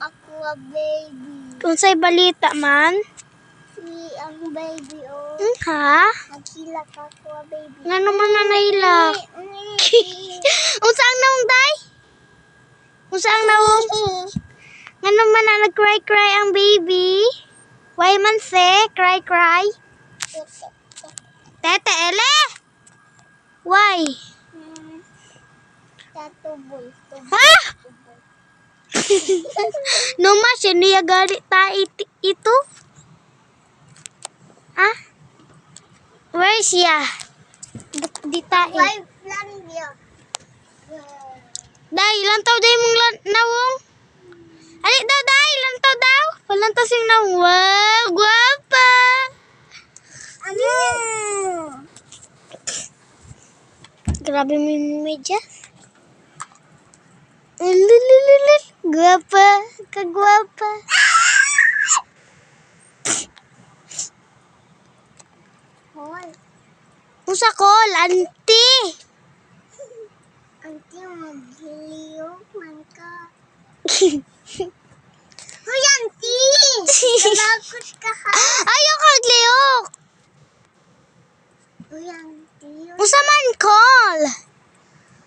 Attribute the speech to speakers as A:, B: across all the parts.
A: Ako a baby.
B: Unsay balita man?
A: Si ang baby oh.
B: Ha?
A: Nagsilak ako a baby.
B: Ngano man na nailak? Unsa ang naong day? Unsa ang naong? Ngano man na nag-cry ang baby? Why man se cry? Tete ele? Why?
A: Tatuboy.
B: Ha? No ma siya niya gali ta ito? Ha? Where is siya? Di tae.
A: Wife lang niya.
B: Day, lantaw day mong nawong. Ali daw, day, lantaw daw. Palantaw sing nawong. Wow, guwapa.
A: Ano?
B: Grabe mo yung medyas. Lulululul. Guwapa. Kagwapa.
A: Hoy.
B: Usa call, auntie.
A: Auntie, maghiliyok man ka. Hoy, auntie! Nalakot ka ha?
B: Ayaw kag liyok.
A: Hoy, auntie.
B: Usa man call.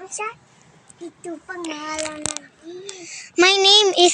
A: Asa? Ito pangalan natin.
B: My name is